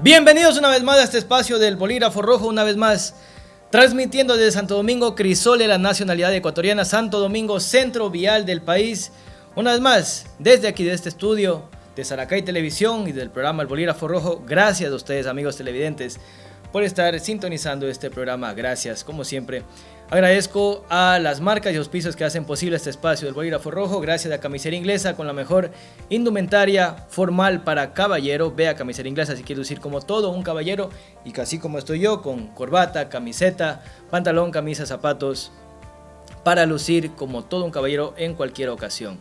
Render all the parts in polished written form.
Bienvenidos una vez más a este espacio del Bolígrafo Rojo, una vez más transmitiendo desde Santo Domingo, Crisole, la nacionalidad ecuatoriana, Santo Domingo, centro vial del país. Una vez más, desde aquí, de este estudio de Saracay Televisión y del programa El Bolígrafo Rojo, gracias a ustedes, amigos televidentes, por estar sintonizando este programa. Gracias, como siempre. Agradezco a las marcas y auspicios que hacen posible este espacio del Bolígrafo Rojo. Gracias a Camisería Inglesa, con la mejor indumentaria formal para caballero. Ve a Camisería Inglesa si quiere lucir como todo un caballero, y así como estoy yo, con corbata, camiseta, pantalón, camisa, zapatos, para lucir como todo un caballero en cualquier ocasión.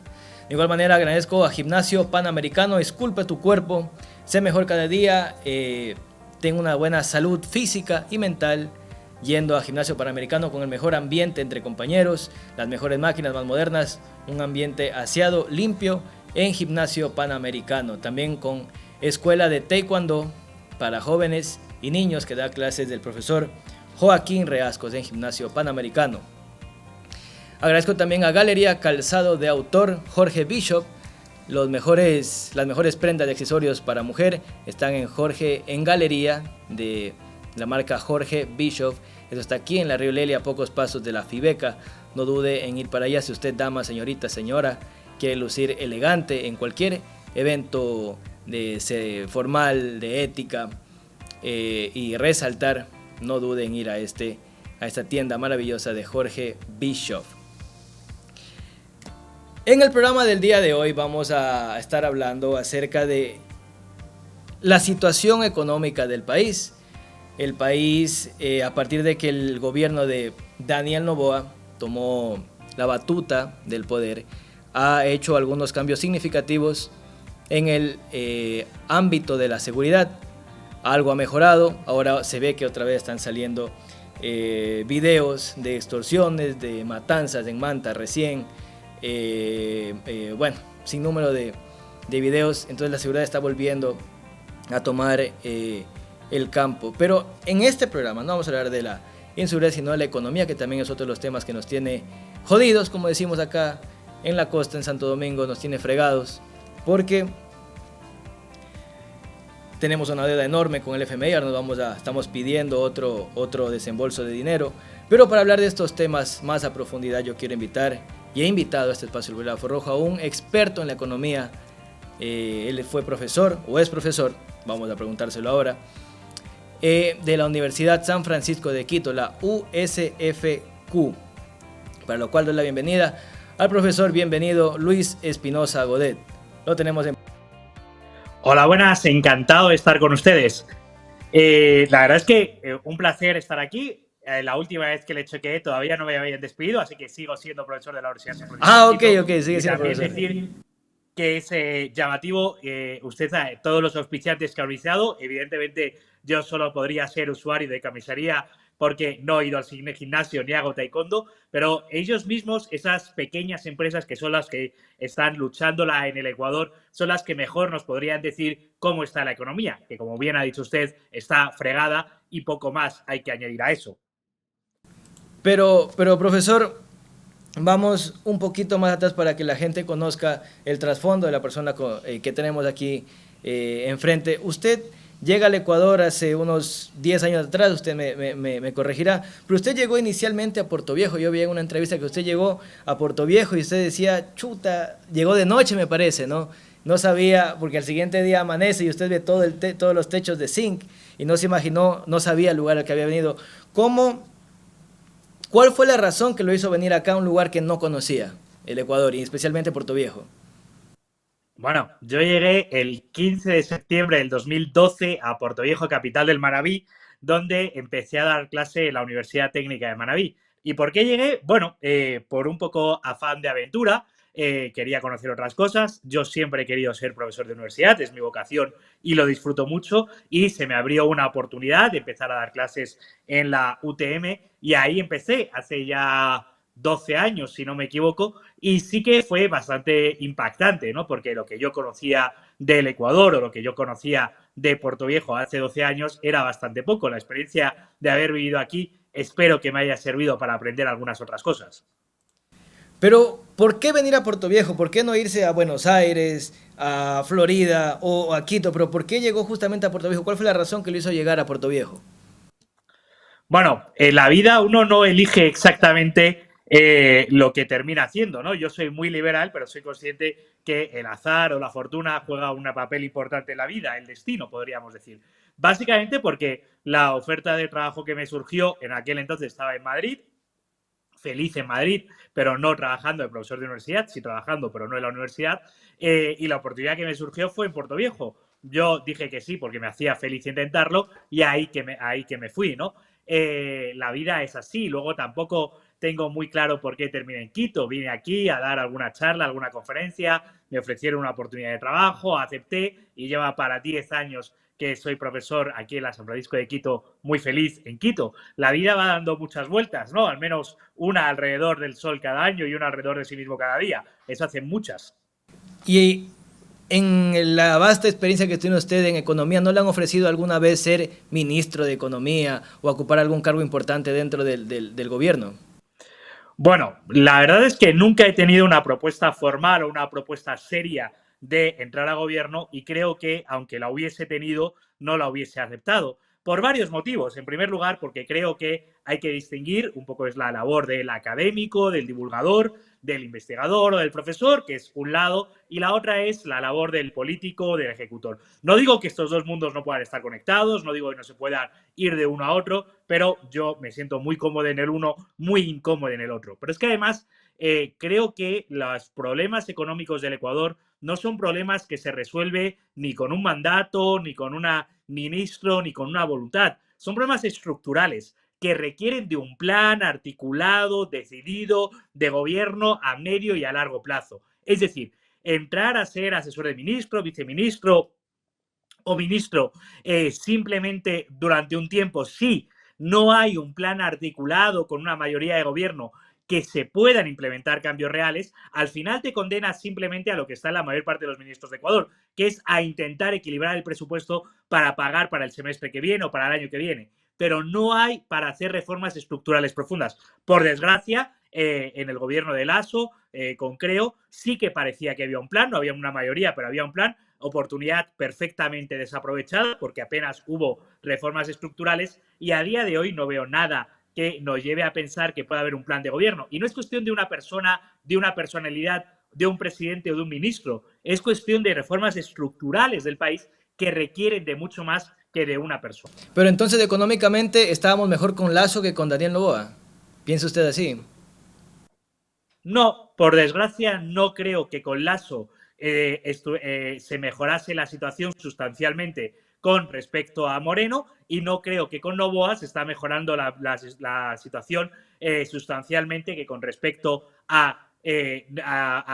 De igual manera agradezco a Gimnasio Panamericano. Esculpe tu cuerpo, sé mejor cada día, ten una buena salud física y mental yendo a Gimnasio Panamericano, con el mejor ambiente entre compañeros, las mejores máquinas más modernas, un ambiente aseado, limpio en Gimnasio Panamericano. También con escuela de Taekwondo para jóvenes y niños que da clases del profesor Joaquín Reascos en Gimnasio Panamericano. Agradezco también a Galería Calzado de Autor Jorge Bishop. Las mejores prendas de accesorios para mujer están en Galería de la marca Jorge Bishop. Eso está aquí en la Río Lelia, a pocos pasos de la Fibeca. No dude en ir para allá si usted, dama, señorita, señora, quiere lucir elegante en cualquier evento formal, de ética, y resaltar. No dude en ir a esta tienda maravillosa de Jorge Bishop. En el programa del día de hoy vamos a estar hablando acerca de la situación económica del país. El país, a partir de que el gobierno de Daniel Noboa tomó la batuta del poder, ha hecho algunos cambios significativos en el ámbito de la seguridad. Algo ha mejorado. Ahora se ve que otra vez están saliendo videos de extorsiones, de matanzas en Manta recién. Sin número de videos. Entonces la seguridad está volviendo a tomar el campo. Pero en este programa no vamos a hablar de la inseguridad, sino de la economía, que también es otro de los temas que nos tiene jodidos, como decimos acá en la costa, en Santo Domingo, nos tiene fregados, porque tenemos una deuda enorme con el FMI. Ahora estamos pidiendo otro desembolso de dinero. Pero para hablar de estos temas más a profundidad, yo quiero invitar, y he invitado a este espacio del Bolígrafo Rojo, a un experto en la economía. Él fue profesor, o es profesor, vamos a preguntárselo ahora, de la Universidad San Francisco de Quito, la USFQ, para lo cual doy la bienvenida al profesor. Bienvenido, Luis Espinosa Godet. Lo tenemos en... Hola, buenas, encantado de estar con ustedes. La verdad es que un placer estar aquí. La última vez que le chequeé todavía no me habían despedido, así que sigo siendo profesor de la Universidad San Francisco de Quito. Ok, sigue siendo profesor. Decir que es llamativo, usted sabe, todos los auspiciantes que ha anunciado. Evidentemente yo solo podría ser usuario de Camisería porque no he ido al gimnasio ni hago taekwondo, pero ellos mismos, esas pequeñas empresas que son las que están luchándola en el Ecuador, son las que mejor nos podrían decir cómo está la economía, que como bien ha dicho usted, está fregada y poco más hay que añadir a eso. Pero profesor, vamos un poquito más atrás para que la gente conozca el trasfondo de la persona que tenemos aquí enfrente. Usted llega al Ecuador hace unos 10 años atrás, usted me corregirá, pero usted llegó inicialmente a Puerto Viejo. Yo vi en una entrevista que usted llegó a Puerto Viejo y usted decía, chuta, llegó de noche, me parece, ¿no? No sabía, porque al siguiente día amanece y usted ve todos los techos de zinc y no se imaginó, no sabía el lugar al que había venido. ¿Cuál fue la razón que lo hizo venir acá a un lugar que no conocía, el Ecuador, y especialmente Puerto Viejo? Bueno, yo llegué el 15 de septiembre del 2012 a Puerto Viejo, capital del Manabí, donde empecé a dar clase en la Universidad Técnica de Manabí. ¿Y por qué llegué? Bueno, por un poco afán de aventura. Quería conocer otras cosas. Yo siempre he querido ser profesor de universidad, es mi vocación y lo disfruto mucho, y se me abrió una oportunidad de empezar a dar clases en la UTM y ahí empecé hace ya 12 años, si no me equivoco, y sí que fue bastante impactante, ¿no? Porque lo que yo conocía del Ecuador o lo que yo conocía de Puerto Viejo hace 12 años era bastante poco. La experiencia de haber vivido aquí espero que me haya servido para aprender algunas otras cosas. Pero, ¿por qué venir a Puerto Viejo? ¿Por qué no irse a Buenos Aires, a Florida o a Quito? Pero ¿por qué llegó justamente a Puerto Viejo? ¿Cuál fue la razón que lo hizo llegar a Puerto Viejo? Bueno, en la vida uno no elige exactamente lo que termina haciendo, ¿no? Yo soy muy liberal, pero soy consciente que el azar o la fortuna juega un papel importante en la vida, el destino, podríamos decir. Básicamente porque la oferta de trabajo que me surgió en aquel entonces estaba en Madrid, feliz en Madrid, pero no trabajando de profesor de universidad, sí trabajando, pero no en la universidad, y la oportunidad que me surgió fue en Puerto Viejo. Yo dije que sí porque me hacía feliz intentarlo y ahí que me fui, ¿no? La vida es así, luego tampoco tengo muy claro por qué terminé en Quito, vine aquí a dar alguna charla, alguna conferencia, me ofrecieron una oportunidad de trabajo, acepté y lleva para 10 años que soy profesor aquí en la San Francisco de Quito, muy feliz en Quito. La vida va dando muchas vueltas, ¿no? Al menos una alrededor del sol cada año y una alrededor de sí mismo cada día. Eso hacen muchas. Y en la vasta experiencia que tiene usted en economía, ¿no le han ofrecido alguna vez ser ministro de Economía o ocupar algún cargo importante dentro del gobierno? Bueno, la verdad es que nunca he tenido una propuesta formal o una propuesta seria de entrar a gobierno y creo que, aunque la hubiese tenido, no la hubiese aceptado. Por varios motivos. En primer lugar, porque creo que hay que distinguir un poco es la labor del académico, del divulgador, del investigador o del profesor, que es un lado, y la otra es la labor del político, del ejecutor. No digo que estos dos mundos no puedan estar conectados, no digo que no se pueda ir de uno a otro, pero yo me siento muy cómodo en el uno, muy incómodo en el otro. Pero es que además creo que los problemas económicos del Ecuador no son problemas que se resuelven ni con un mandato, ni con un ministro, ni con una voluntad. Son problemas estructurales que requieren de un plan articulado, decidido, de gobierno a medio y a largo plazo. Es decir, entrar a ser asesor de ministro, viceministro o ministro simplemente durante un tiempo, sí, no hay un plan articulado con una mayoría de gobierno que se puedan implementar cambios reales, al final te condenas simplemente a lo que está en la mayor parte de los ministros de Ecuador, que es a intentar equilibrar el presupuesto para pagar para el semestre que viene o para el año que viene. Pero no hay para hacer reformas estructurales profundas. Por desgracia, en el gobierno de Lasso, con Creo, sí que parecía que había un plan, no había una mayoría, pero había un plan, oportunidad perfectamente desaprovechada porque apenas hubo reformas estructurales y a día de hoy no veo nada que nos lleve a pensar que puede haber un plan de gobierno. Y no es cuestión de una persona, de una personalidad, de un presidente o de un ministro. Es cuestión de reformas estructurales del país que requieren de mucho más que de una persona. Pero entonces económicamente estábamos mejor con Lazo que con Daniel Noboa. ¿Piensa usted así? No, por desgracia, no creo que con Lasso se mejorase la situación sustancialmente con respecto a Moreno y no creo que con Noboa se está mejorando la situación sustancialmente que con respecto a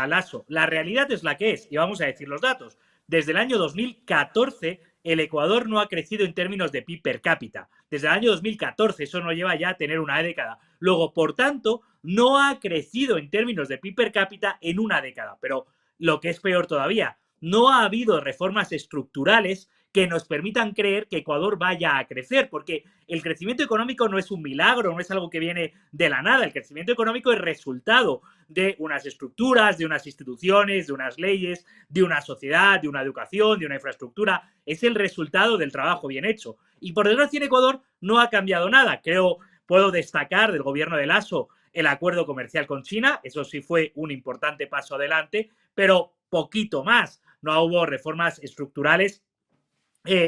Lasso. La realidad es la que es y vamos a decir los datos. Desde el año 2014 el Ecuador no ha crecido en términos de PIB per cápita. Desde el año 2014, eso no lleva ya a tener una década. Luego, por tanto, no ha crecido en términos de PIB per cápita en una década. Pero lo que es peor todavía, no ha habido reformas estructurales que nos permitan creer que Ecuador vaya a crecer, porque el crecimiento económico no es un milagro, no es algo que viene de la nada. El crecimiento económico es resultado de unas estructuras, de unas instituciones, de unas leyes, de una sociedad, de una educación, de una infraestructura. Es el resultado del trabajo bien hecho. Y por desgracia en Ecuador no ha cambiado nada. Puedo destacar del gobierno de Lasso el acuerdo comercial con China, eso sí fue un importante paso adelante, pero poquito más. No hubo reformas estructurales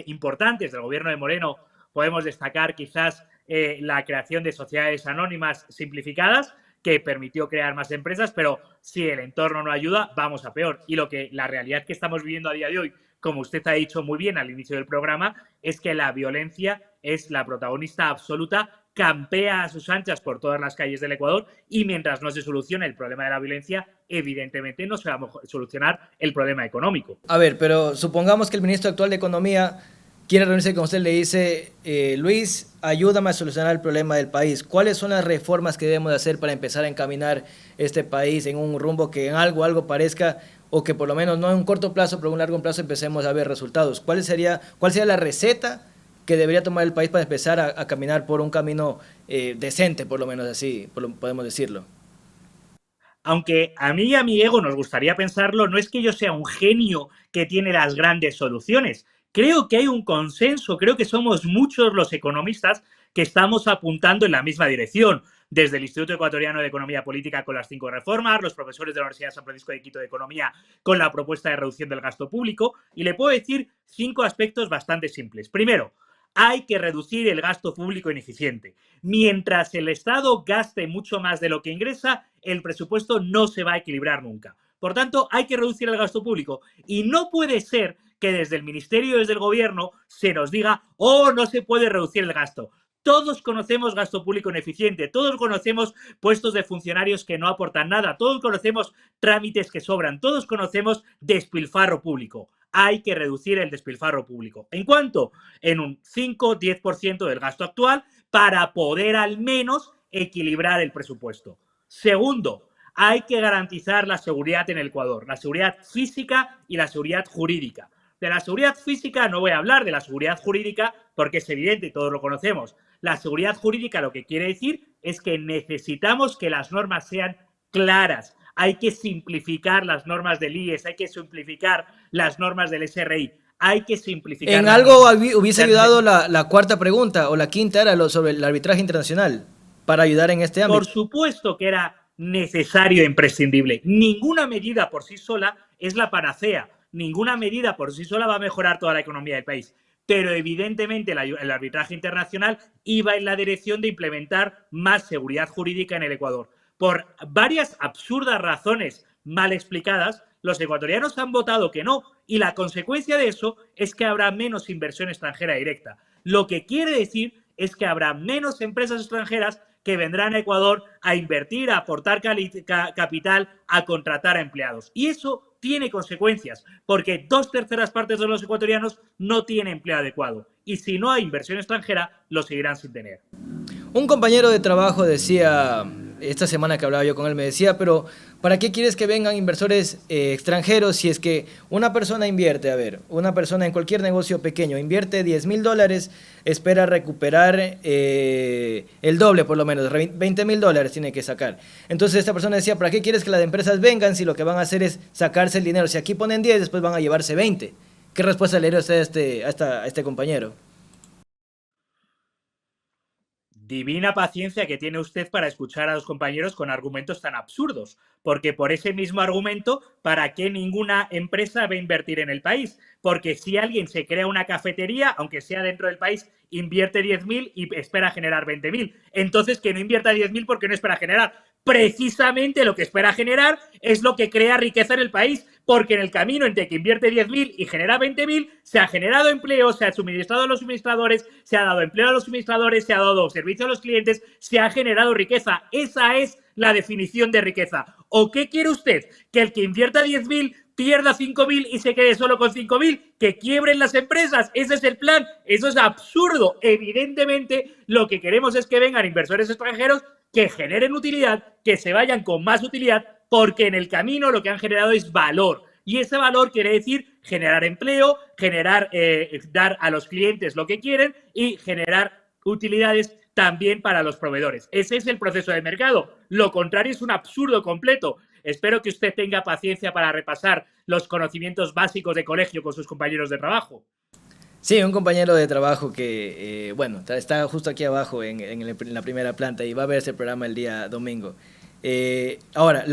importantes del gobierno de Moreno. Podemos destacar quizás la creación de sociedades anónimas simplificadas que permitió crear más empresas, pero si el entorno no ayuda, vamos a peor. Y la realidad que estamos viviendo a día de hoy, como usted ha dicho muy bien al inicio del programa, es que la violencia es la protagonista absoluta, campea a sus anchas por todas las calles del Ecuador y mientras no se solucione el problema de la violencia, evidentemente no se va a solucionar el problema económico. A ver, pero supongamos que el ministro actual de Economía quiere reunirse con usted y le dice, Luis, ayúdame a solucionar el problema del país. ¿Cuáles son las reformas que debemos de hacer para empezar a encaminar este país en un rumbo que en algo parezca, o que por lo menos no en un corto plazo, pero en un largo plazo empecemos a ver resultados? ¿Cuál sería la receta que debería tomar el país para empezar a caminar por un camino decente, por lo menos así podemos decirlo? aunque a mí y a mi ego nos gustaría pensarlo, no es que yo sea un genio que tiene las grandes soluciones. Creo que hay un consenso, creo que somos muchos los economistas que estamos apuntando en la misma dirección. Desde el Instituto Ecuatoriano de Economía Política con las 5 reformas, los profesores de la Universidad de San Francisco de Quito de Economía con la propuesta de reducción del gasto público, y le puedo decir 5 aspectos bastante simples. Primero, hay que reducir el gasto público ineficiente. Mientras el Estado gaste mucho más de lo que ingresa, el presupuesto no se va a equilibrar nunca. Por tanto, hay que reducir el gasto público. Y no puede ser que desde el Ministerio, desde el Gobierno, se nos diga, oh, no se puede reducir el gasto. Todos conocemos gasto público ineficiente, todos conocemos puestos de funcionarios que no aportan nada, todos conocemos trámites que sobran, todos conocemos despilfarro público. Hay que reducir el despilfarro público. ¿En cuánto? En un 5-10% del gasto actual para poder al menos equilibrar el presupuesto. Segundo, hay que garantizar la seguridad en el Ecuador, la seguridad física y la seguridad jurídica. De la seguridad física no voy a hablar, de la seguridad jurídica porque es evidente y todos lo conocemos. La seguridad jurídica lo que quiere decir es que necesitamos que las normas sean claras. Hay que simplificar las normas del IES, hay que simplificar las normas del SRI, hay que simplificar... En algo hubiese ayudado la cuarta pregunta, o la quinta era sobre el arbitraje internacional, para ayudar en este ámbito. Por supuesto que era necesario e imprescindible. Ninguna medida por sí sola es la panacea. Ninguna medida por sí sola va a mejorar toda la economía del país. Pero evidentemente el arbitraje internacional iba en la dirección de implementar más seguridad jurídica en el Ecuador. Por varias absurdas razones mal explicadas, los ecuatorianos han votado que no, y la consecuencia de eso es que habrá menos inversión extranjera directa. Lo que quiere decir es que habrá menos empresas extranjeras que vendrán a Ecuador a invertir, a aportar capital, a contratar a empleados. Y eso tiene consecuencias, porque 2/3 partes de los ecuatorianos no tienen empleo adecuado. Y si no hay inversión extranjera, lo seguirán sin tener. Un compañero de trabajo decía, esta semana que hablaba yo con él, me decía, pero ¿para qué quieres que vengan inversores extranjeros si es que una persona invierte, una persona en cualquier negocio pequeño invierte $10,000, espera recuperar el doble por lo menos, $20,000 tiene que sacar? Entonces esta persona decía, ¿para qué quieres que las empresas vengan si lo que van a hacer es sacarse el dinero? Si aquí ponen 10, después van a llevarse 20. ¿Qué respuesta le daría usted a este compañero? Divina paciencia que tiene usted para escuchar a los compañeros con argumentos tan absurdos, porque por ese mismo argumento, ¿para qué ninguna empresa va a invertir en el país? Porque si alguien se crea una cafetería, aunque sea dentro del país, invierte 10.000 y espera generar 20.000. Entonces, que no invierta 10.000 porque no espera generar. Precisamente lo que espera generar es lo que crea riqueza en el país, porque en el camino entre que invierte 10.000 y genera 20.000, se ha generado empleo, se ha suministrado a los suministradores, se ha dado empleo a los suministradores, se ha dado servicio a los clientes, se ha generado riqueza. Esa es la definición de riqueza. ¿O qué quiere usted? ¿Que el que invierta 10.000 pierda 5.000 y se quede solo con 5.000? ¿Que quiebren las empresas? ¿Ese es el plan? Eso es absurdo. Evidentemente, lo que queremos es que vengan inversores extranjeros que generen utilidad, que se vayan con más utilidad, porque en el camino lo que han generado es valor. Y ese valor quiere decir generar empleo, dar a los clientes lo que quieren y generar utilidades también para los proveedores. Ese es el proceso de mercado. Lo contrario es un absurdo completo. Espero que usted tenga paciencia para repasar los conocimientos básicos de colegio con sus compañeros de trabajo. Sí, un compañero de trabajo que, está justo aquí abajo en la primera planta y va a ver ese programa el día domingo. Ahora,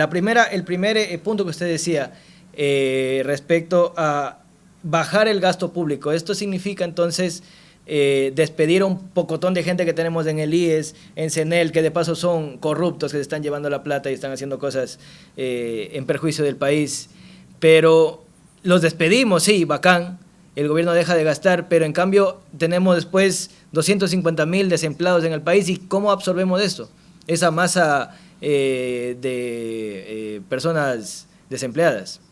el primer punto que usted decía respecto a bajar el gasto público, esto significa entonces despedir a un pocotón de gente que tenemos en el IES, en CENEL, que de paso son corruptos, que se están llevando la plata y están haciendo cosas en perjuicio del país, pero los despedimos, sí, bacán. El gobierno deja de gastar, pero en cambio tenemos después 250,000 desempleados en el país. ¿Y cómo absorbemos esto? Esa masa de personas desempleadas.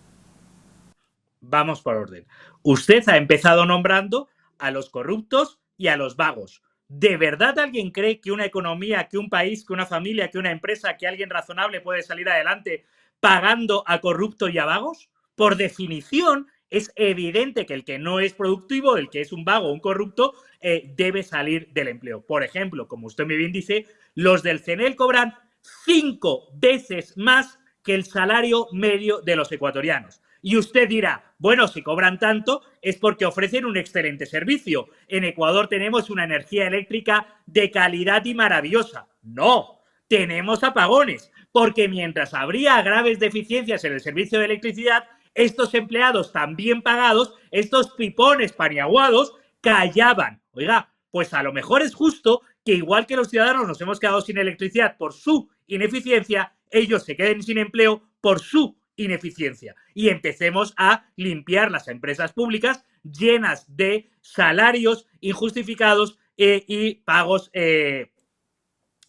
Vamos por orden. Usted ha empezado nombrando a los corruptos y a los vagos. ¿De verdad alguien cree que una economía, que un país, que una familia, que una empresa, que alguien razonable puede salir adelante pagando a corruptos y a vagos? Por definición, es evidente que el que no es productivo, el que es un vago o un corrupto, debe salir del empleo. Por ejemplo, como usted muy bien dice, los del CENEL cobran 5 veces más que el salario medio de los ecuatorianos. Y usted dirá, bueno, si cobran tanto es porque ofrecen un excelente servicio. En Ecuador tenemos una energía eléctrica de calidad y maravillosa. No, tenemos apagones, porque mientras habría graves deficiencias en el servicio de electricidad, estos empleados tan bien pagados, estos pipones paniaguados, callaban. Oiga, pues a lo mejor es justo que igual que los ciudadanos nos hemos quedado sin electricidad por su ineficiencia, ellos se queden sin empleo por su ineficiencia y empecemos a limpiar las empresas públicas llenas de salarios injustificados y pagos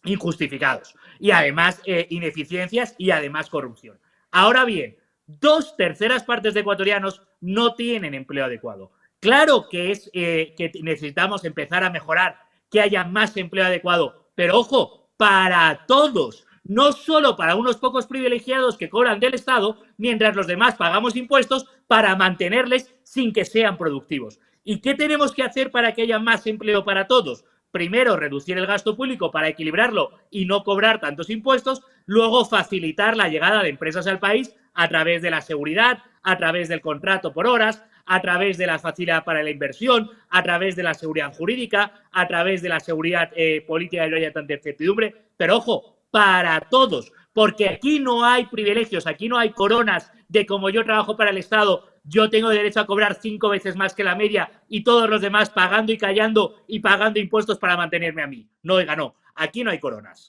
injustificados y además ineficiencias y además corrupción. Ahora bien, 2/3 partes de ecuatorianos no tienen empleo adecuado. Claro que es que necesitamos empezar a mejorar, que haya más empleo adecuado, pero ojo, para todos, no solo para unos pocos privilegiados que cobran del Estado, mientras los demás pagamos impuestos para mantenerles sin que sean productivos. ¿Y qué tenemos que hacer para que haya más empleo para todos? Primero, reducir el gasto público para equilibrarlo y no cobrar tantos impuestos. Luego, facilitar la llegada de empresas al país a través de la seguridad, a través del contrato por horas, a través de la facilidad para la inversión, a través de la seguridad jurídica, a través de la seguridad política y no haya tanta incertidumbre. Pero ojo, para todos, porque aquí no hay privilegios, aquí no hay coronas de como yo trabajo para el Estado, yo tengo derecho a cobrar 5 veces más que la media y todos los demás pagando y callando y pagando impuestos para mantenerme a mí. No, oiga, no, aquí no hay coronas.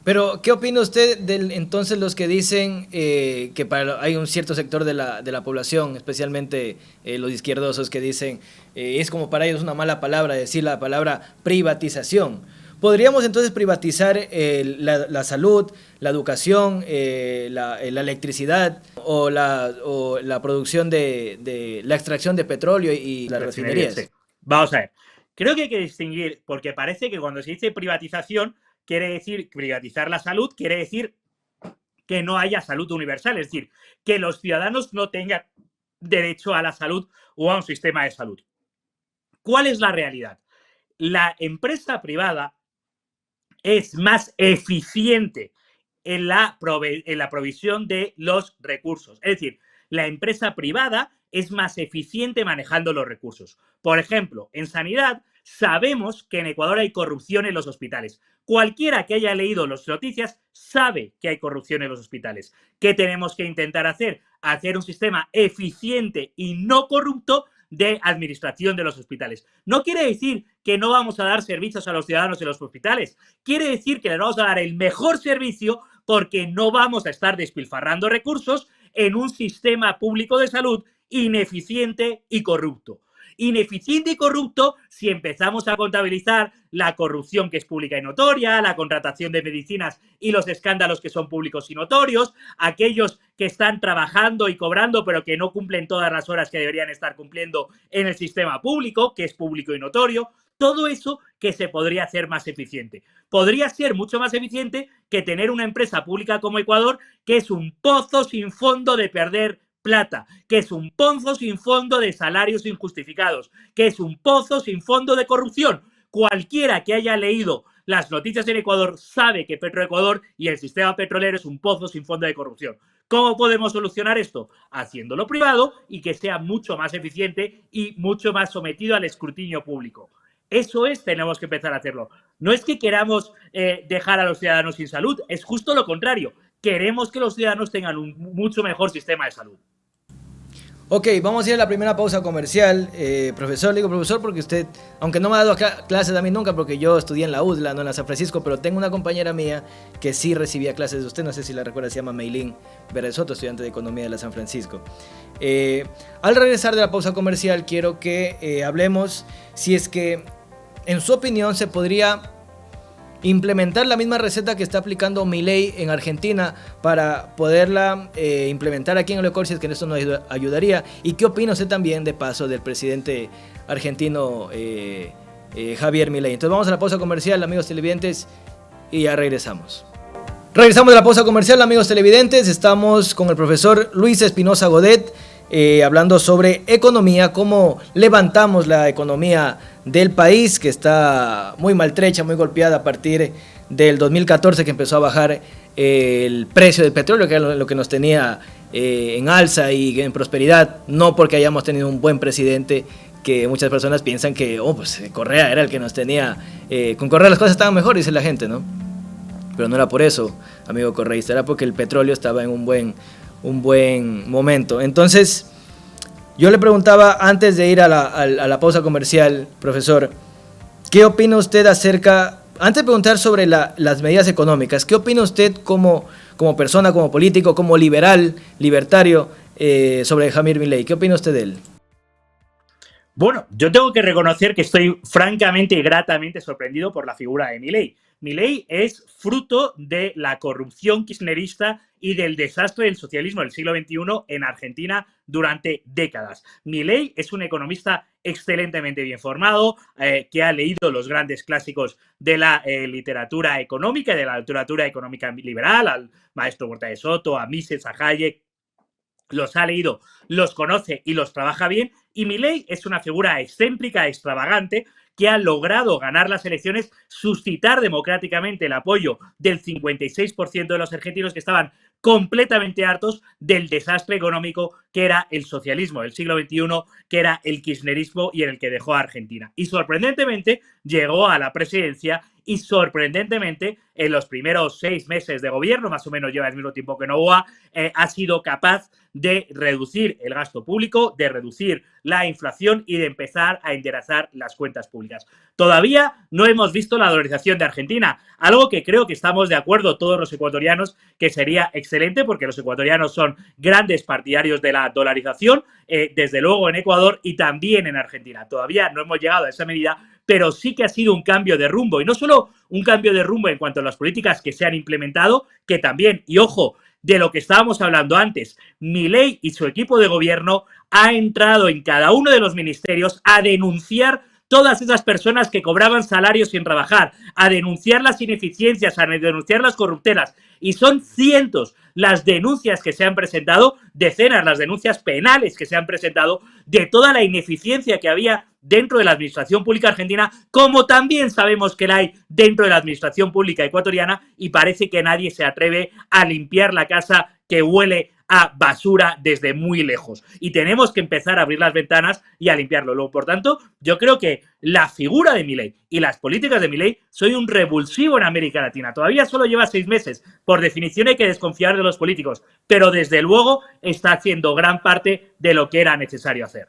Pero, ¿qué opina usted de entonces los que dicen que hay un cierto sector de la población, especialmente los izquierdosos, que dicen es como para ellos una mala palabra decir la palabra privatización? ¿Podríamos entonces privatizar la salud, la educación, la electricidad o la producción de la extracción de petróleo y las refinerías? Sí. Vamos a ver, creo que hay que distinguir, porque parece que cuando se dice privatización, quiere decir privatizar la salud, quiere decir que no haya salud universal, es decir, que los ciudadanos no tengan derecho a la salud o a un sistema de salud. ¿Cuál es la realidad? La empresa privada es más eficiente en la provisión de los recursos. Es decir, la empresa privada es más eficiente manejando los recursos. Por ejemplo, en sanidad sabemos que en Ecuador hay corrupción en los hospitales. Cualquiera que haya leído las noticias sabe que hay corrupción en los hospitales. ¿Qué tenemos que intentar hacer? Hacer un sistema eficiente y no corrupto de administración de los hospitales. No quiere decir que no vamos a dar servicios a los ciudadanos en los hospitales. Quiere decir que les vamos a dar el mejor servicio porque no vamos a estar despilfarrando recursos en un sistema público de salud ineficiente y corrupto. Ineficiente y corrupto si empezamos a contabilizar la corrupción que es pública y notoria, la contratación de medicinas y los escándalos que son públicos y notorios, aquellos que están trabajando y cobrando pero que no cumplen todas las horas que deberían estar cumpliendo en el sistema público, que es público y notorio, todo eso que se podría hacer más eficiente. Podría ser mucho más eficiente que tener una empresa pública como Ecuador, que es un pozo sin fondo de perder plata, que es un pozo sin fondo de salarios injustificados, que es un pozo sin fondo de corrupción. Cualquiera que haya leído las noticias en Ecuador sabe que Petroecuador y el sistema petrolero es un pozo sin fondo de corrupción. ¿Cómo podemos solucionar esto? Haciéndolo privado y que sea mucho más eficiente y mucho más sometido al escrutinio público. Eso tenemos que empezar a hacerlo. No es que queramos dejar a los ciudadanos sin salud, es justo lo contrario. Queremos que los ciudadanos tengan un mucho mejor sistema de salud. Ok, vamos a ir a la primera pausa comercial. Profesor, le digo profesor porque usted, aunque no me ha dado clases a mí nunca porque yo estudié en la UDLA, no en la San Francisco, pero tengo una compañera mía que sí recibía clases de usted, no sé si la recuerda, se llama Meilín Beresoto, estudiante de Economía de la San Francisco. Al regresar de la pausa comercial quiero que hablemos si es que, en su opinión, se podría implementar la misma receta que está aplicando Milei en Argentina para poderla implementar aquí en el Ecuador, si es que esto nos ayudaría. ¿Y qué opina usted también de paso del presidente argentino Javier Milei? Entonces vamos a la pausa comercial, amigos televidentes, y ya regresamos. Regresamos de la pausa comercial, amigos televidentes. Estamos con el profesor Luis Espinosa Godet hablando sobre economía, cómo levantamos la economía del país, que está muy maltrecha, muy golpeada a partir del 2014, que empezó a bajar el precio del petróleo, que era lo que nos tenía en alza y en prosperidad, no porque hayamos tenido un buen presidente, que muchas personas piensan que pues Correa era el que nos tenía, con Correa las cosas estaban mejor, dice la gente, ¿no? Pero no era por eso, amigo correísta, era porque el petróleo estaba en un buen momento. Entonces, yo le preguntaba antes de ir a la pausa comercial, profesor, ¿qué opina usted acerca, antes de preguntar sobre las medidas económicas, qué opina usted como persona, como político, como libertario, sobre Javier Milei? ¿Qué opina usted de él? Bueno, yo tengo que reconocer que estoy francamente y gratamente sorprendido por la figura de Milei. Milei es fruto de la corrupción kirchnerista y del desastre del socialismo del siglo XXI en Argentina durante décadas. Milei es un economista excelentemente bien formado, que ha leído los grandes clásicos de la literatura económica y de la literatura económica liberal, al maestro Huerta de Soto, a Mises, a Hayek. Los ha leído, los conoce y los trabaja bien. Y Milei es una figura excéntrica, extravagante, que ha logrado ganar las elecciones, suscitar democráticamente el apoyo del 56% de los argentinos que estaban completamente hartos del desastre económico que era el socialismo del siglo XXI, que era el kirchnerismo y en el que dejó a Argentina. Y sorprendentemente llegó a la presidencia y sorprendentemente en los primeros 6 meses de gobierno, más o menos lleva el mismo tiempo que Noboa, ha sido capaz de reducir el gasto público, de reducir la inflación y de empezar a enderezar las cuentas públicas. Todavía no hemos visto la dolarización de Argentina, algo que creo que estamos de acuerdo todos los ecuatorianos que sería excelente porque los ecuatorianos son grandes partidarios de la dolarización, desde luego en Ecuador y también en Argentina. Todavía no hemos llegado a esa medida, pero sí que ha sido un cambio de rumbo y no solo un cambio de rumbo en cuanto a las políticas que se han implementado, que también, y ojo, de lo que estábamos hablando antes, Milei y su equipo de gobierno ha entrado en cada uno de los ministerios a denunciar todas esas personas que cobraban salarios sin trabajar, a denunciar las ineficiencias, a denunciar las corruptelas. Y son cientos las denuncias que se han presentado, decenas las denuncias penales que se han presentado de toda la ineficiencia que había dentro de la administración pública argentina, como también sabemos que la hay dentro de la administración pública ecuatoriana, y parece que nadie se atreve a limpiar la casa que huele a basura desde muy lejos. Y tenemos que empezar a abrir las ventanas y a limpiarlo. Luego, por tanto, yo creo que la figura de Milei y las políticas de Milei son un revulsivo en América Latina. Todavía solo lleva 6 meses. Por definición hay que desconfiar de los políticos, pero desde luego está haciendo gran parte de lo que era necesario hacer.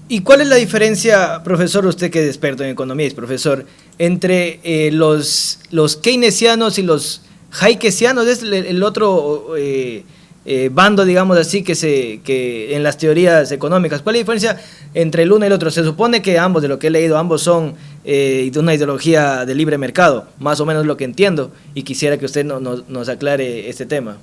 ¿Y cuál es la diferencia, profesor, usted que es experto en economía, es profesor, entre los keynesianos y los hayekesianos? Es el otro bando, digamos así, que en las teorías económicas. ¿Cuál es la diferencia entre el uno y el otro? Se supone que ambos, de lo que he leído, ambos son de una ideología de libre mercado, más o menos lo que entiendo, y quisiera que usted nos aclare este tema.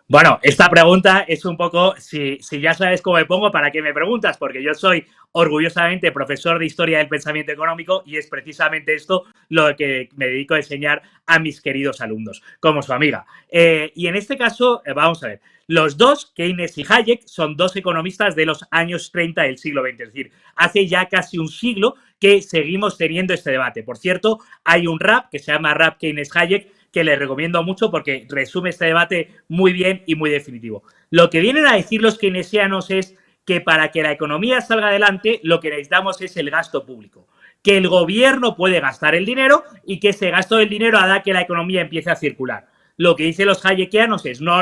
Bueno, esta pregunta es un poco, si ya sabes cómo me pongo, ¿para qué me preguntas? Porque yo soy orgullosamente profesor de Historia del Pensamiento Económico y es precisamente esto lo que me dedico a enseñar a mis queridos alumnos, como su amiga. Y en este caso, vamos a ver, los dos, Keynes y Hayek, son dos economistas de los años 30 del siglo XX, es decir, hace ya casi un siglo que seguimos teniendo este debate. Por cierto, hay un rap que se llama Rap Keynes-Hayek, que les recomiendo mucho porque resume este debate muy bien y muy definitivo. Lo que vienen a decir los keynesianos es que para que la economía salga adelante, lo que necesitamos es el gasto público. Que el gobierno puede gastar el dinero y que ese gasto del dinero hará que la economía empiece a circular. Lo que dicen los hayekianos es no.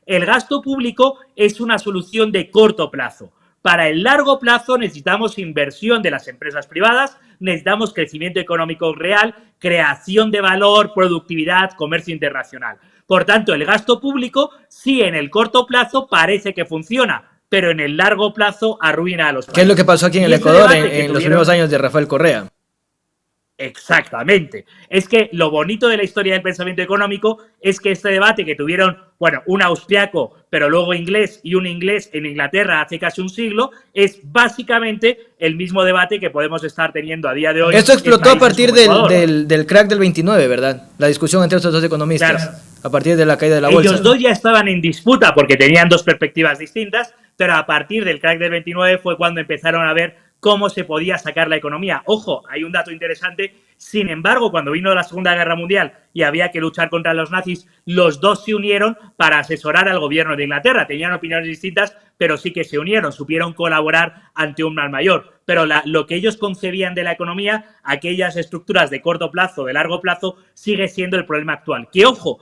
El gasto público es una solución de corto plazo. Para el largo plazo necesitamos inversión de las empresas privadas, necesitamos crecimiento económico real, creación de valor, productividad, comercio internacional. Por tanto, el gasto público sí en el corto plazo parece que funciona, pero en el largo plazo arruina a los países. ¿Qué es lo que pasó aquí en el Ecuador en los primeros años de Rafael Correa? Exactamente. Es que lo bonito de la historia del pensamiento económico es que este debate que tuvieron, bueno, un austriaco, pero luego inglés y un inglés en Inglaterra hace casi un siglo, es básicamente el mismo debate que podemos estar teniendo a día de hoy. Esto explotó a partir del crack del 29, ¿verdad? La discusión entre estos dos economistas, claro, a partir de la caída de la bolsa. Ellos dos ya estaban en disputa porque tenían dos perspectivas distintas, pero a partir del crack del 29 fue cuando empezaron a ver cómo se podía sacar la economía. Ojo, hay un dato interesante. Sin embargo, cuando vino la Segunda Guerra Mundial y había que luchar contra los nazis, los dos se unieron para asesorar al gobierno de Inglaterra. Tenían opiniones distintas, pero sí que se unieron, supieron colaborar ante un mal mayor. Pero lo que ellos concebían de la economía, aquellas estructuras de corto plazo, de largo plazo, sigue siendo el problema actual. Que, ojo,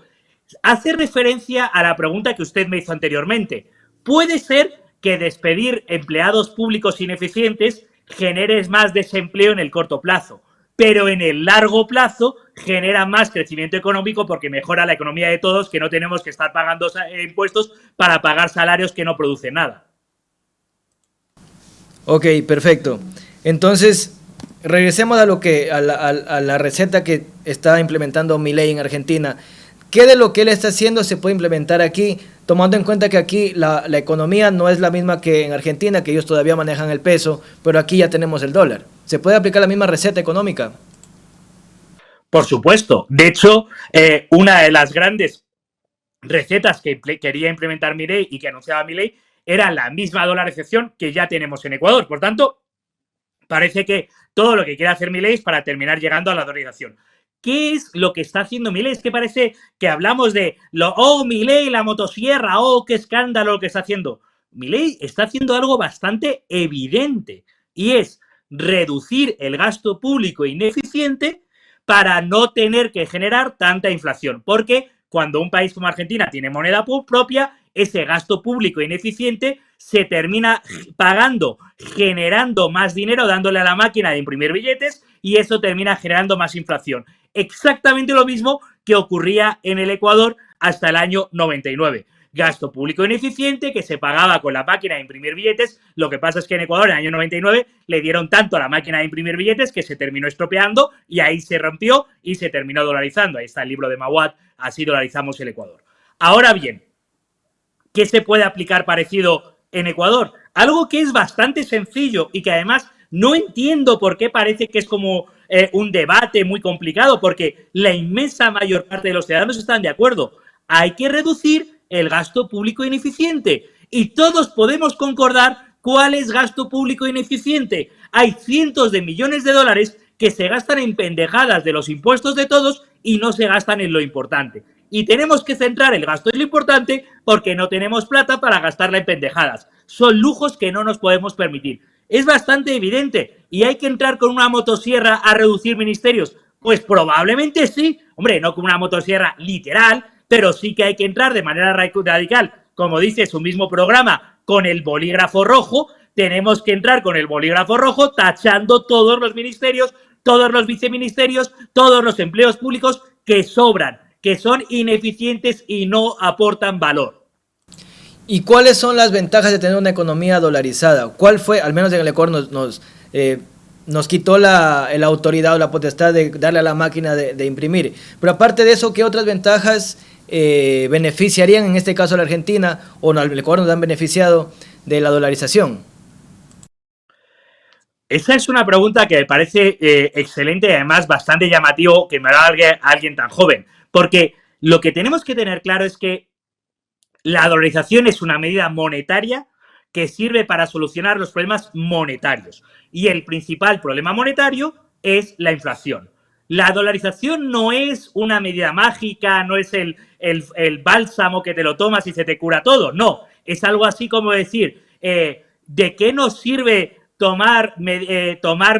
hace referencia a la pregunta que usted me hizo anteriormente. Puede ser que despedir empleados públicos ineficientes genere más desempleo en el corto plazo, pero en el largo plazo genera más crecimiento económico porque mejora la economía de todos, que no tenemos que estar pagando impuestos para pagar salarios que no producen nada. Ok, perfecto. Entonces, regresemos a la receta que está implementando Milei en Argentina. ¿Qué de lo que él está haciendo se puede implementar aquí, tomando en cuenta que aquí la economía no es la misma que en Argentina, que ellos todavía manejan el peso, pero aquí ya tenemos el dólar? ¿Se puede aplicar la misma receta económica? Por supuesto. De hecho, una de las grandes recetas que quería implementar Milei y que anunciaba Milei era la misma dolarización que ya tenemos en Ecuador. Por tanto, parece que todo lo que quiere hacer Milei es para terminar llegando a la dolarización. ¿Qué es lo que está haciendo Milei? Es que parece que hablamos de Milei, la motosierra, qué escándalo lo que está haciendo. Milei está haciendo algo bastante evidente y es reducir el gasto público ineficiente para no tener que generar tanta inflación. Porque cuando un país como Argentina tiene moneda propia, ese gasto público ineficiente se termina pagando, generando más dinero, dándole a la máquina de imprimir billetes, y eso termina generando más inflación. Exactamente lo mismo que ocurría en el Ecuador hasta el año 99. Gasto público ineficiente que se pagaba con la máquina de imprimir billetes. Lo que pasa es que en Ecuador, en el año 99, le dieron tanto a la máquina de imprimir billetes que se terminó estropeando y ahí se rompió y se terminó dolarizando. Ahí está el libro de Mawad, así dolarizamos el Ecuador. Ahora bien, ¿qué se puede aplicar parecido en Ecuador? Algo que es bastante sencillo y que además no entiendo por qué parece que es como un debate muy complicado, porque la inmensa mayor parte de los ciudadanos están de acuerdo. Hay que reducir el gasto público ineficiente y todos podemos concordar cuál es gasto público ineficiente. Hay cientos de millones de dólares que se gastan en pendejadas de los impuestos de todos y no se gastan en lo importante. Y tenemos que centrar el gasto en lo importante porque no tenemos plata para gastarla en pendejadas. Son lujos que no nos podemos permitir. Es bastante evidente. ¿Y hay que entrar con una motosierra a reducir ministerios? Pues probablemente sí. Hombre, no con una motosierra literal, pero sí que hay que entrar de manera radical. Como dice su mismo programa, con el bolígrafo rojo. Tenemos que entrar con el bolígrafo rojo tachando todos los ministerios, todos los viceministerios, todos los empleos públicos que sobran, que son ineficientes y no aportan valor. ¿Y cuáles son las ventajas de tener una economía dolarizada? ¿Cuál fue, al menos en el Ecuador, nos quitó la autoridad o la potestad de darle a la máquina de imprimir? Pero aparte de eso, ¿qué otras ventajas beneficiarían en este caso a la Argentina o al Ecuador nos han beneficiado de la dolarización? Esa es una pregunta que me parece excelente y además bastante llamativo que me haga alguien tan joven. Porque lo que tenemos que tener claro es que la dolarización es una medida monetaria que sirve para solucionar los problemas monetarios. Y el principal problema monetario es la inflación. La dolarización no es una medida mágica, no es el bálsamo que te lo tomas y se te cura todo. No, es algo así como decir, ¿de qué nos sirve tomar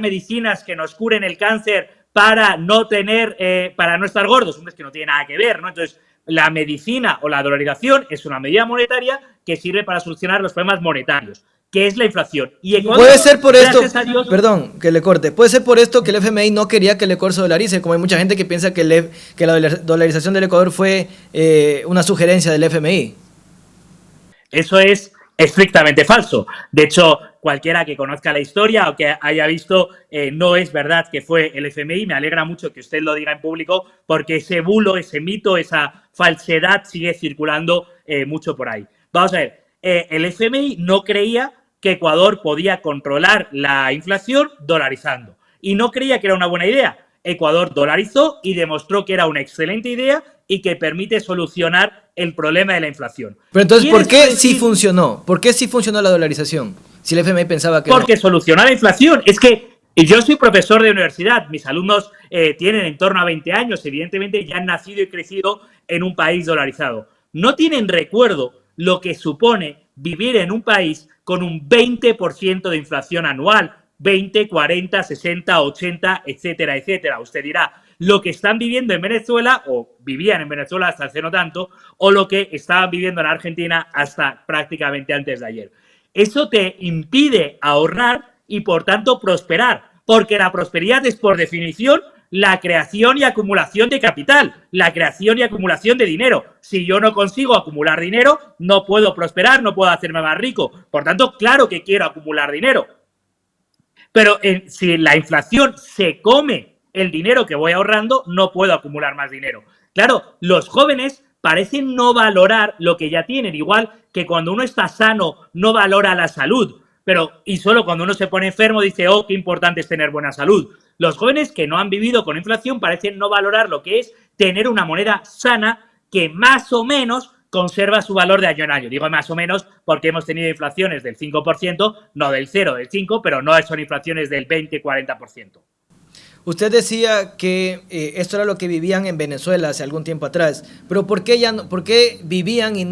medicinas que nos curen el cáncer para no estar gordos? Es que no tiene nada que ver, ¿no? Entonces, la medicina o la dolarización es una medida monetaria que sirve para solucionar los problemas monetarios, que es la inflación. Y Ecuador, puede ser por esto, Dios, perdón, que le corte, puede ser por esto que el FMI no quería que el Ecuador se dolarice, como hay mucha gente que piensa que la dolarización del Ecuador fue una sugerencia del FMI. Eso es estrictamente falso. De hecho, cualquiera que conozca la historia o que haya visto, no es verdad que fue el FMI. Me alegra mucho que usted lo diga en público porque ese bulo, ese mito, esa falsedad sigue circulando mucho por ahí. Vamos a ver, el FMI no creía que Ecuador podía controlar la inflación dolarizando y no creía que era una buena idea. Ecuador dolarizó y demostró que era una excelente idea y que permite solucionar el problema de la inflación. Pero entonces, ¿por qué sí funcionó? ¿Por qué sí funcionó la dolarización? Si el FMI pensaba que porque soluciona la inflación. Es que yo soy profesor de universidad, mis alumnos tienen en torno a 20 años, evidentemente ya han nacido y crecido en un país dolarizado. No tienen recuerdo lo que supone vivir en un país con un 20% de inflación anual, 20, 40, 60, 80, etcétera, etcétera. Usted dirá, lo que están viviendo en Venezuela, o vivían en Venezuela hasta hace no tanto, o lo que estaban viviendo en Argentina hasta prácticamente antes de ayer. Eso te impide ahorrar y, por tanto, prosperar, porque la prosperidad es, por definición, la creación y acumulación de capital, la creación y acumulación de dinero. Si yo no consigo acumular dinero, no puedo prosperar, no puedo hacerme más rico. Por tanto, claro que quiero acumular dinero. Pero si la inflación se come el dinero que voy ahorrando, no puedo acumular más dinero. Claro, los jóvenes parecen no valorar lo que ya tienen, igual que cuando uno está sano no valora la salud, y solo cuando uno se pone enfermo dice, oh, qué importante es tener buena salud. Los jóvenes que no han vivido con inflación parecen no valorar lo que es tener una moneda sana que más o menos conserva su valor de año en año. Digo más o menos porque hemos tenido inflaciones del 5%, no del 0, del 5%, pero no son inflaciones del 20-40%. Usted decía que esto era lo que vivían en Venezuela hace algún tiempo atrás, pero ¿por qué vivían y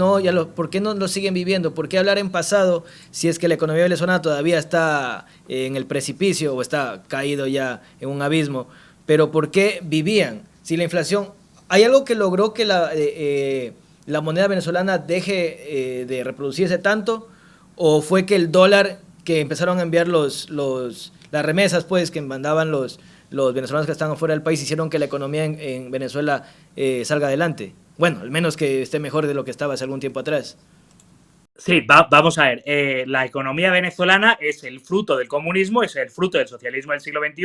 por qué no lo siguen viviendo? ¿Por qué hablar en pasado si es que la economía venezolana todavía está en el precipicio o está caído ya en un abismo? Pero ¿por qué vivían? Si la inflación, ¿hay algo que logró que la moneda venezolana deje de reproducirse tanto? ¿O fue que el dólar que empezaron a enviar las remesas pues que mandaban los venezolanos que están afuera del país hicieron que la economía en Venezuela salga adelante? Bueno, al menos que esté mejor de lo que estaba hace algún tiempo atrás. Sí, vamos a ver. La economía venezolana es el fruto del comunismo, es el fruto del socialismo del siglo XXI,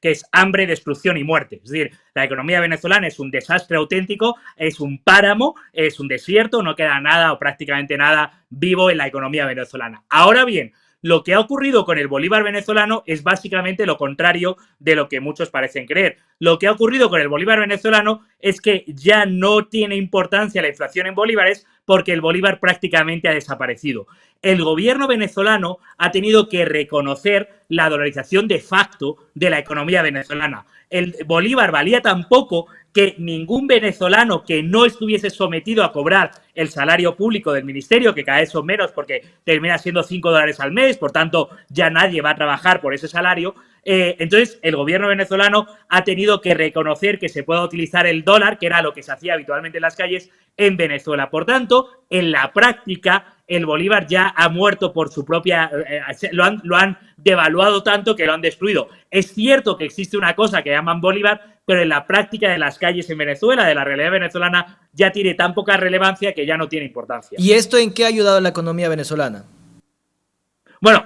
que es hambre, destrucción y muerte. Es decir, la economía venezolana es un desastre auténtico, es un páramo, es un desierto, no queda nada o prácticamente nada vivo en la economía venezolana. Ahora bien, lo que ha ocurrido con el bolívar venezolano es básicamente lo contrario de lo que muchos parecen creer. Lo que ha ocurrido con el bolívar venezolano es que ya no tiene importancia la inflación en bolívares porque el bolívar prácticamente ha desaparecido. El gobierno venezolano ha tenido que reconocer la dolarización de facto de la economía venezolana. El bolívar valía tan poco que ningún venezolano que no estuviese sometido a cobrar el salario público del ministerio, que cada vez son menos porque termina siendo $5 al mes, por tanto ya nadie va a trabajar por ese salario, entonces el gobierno venezolano ha tenido que reconocer que se pueda utilizar el dólar, que era lo que se hacía habitualmente en las calles, en Venezuela. Por tanto, en la práctica, el bolívar ya ha muerto por su propia... lo han devaluado tanto que lo han destruido. Es cierto que existe una cosa que llaman bolívar, pero en la práctica de las calles en Venezuela, de la realidad venezolana, ya tiene tan poca relevancia que ya no tiene importancia. ¿Y esto en qué ha ayudado a la economía venezolana? Bueno,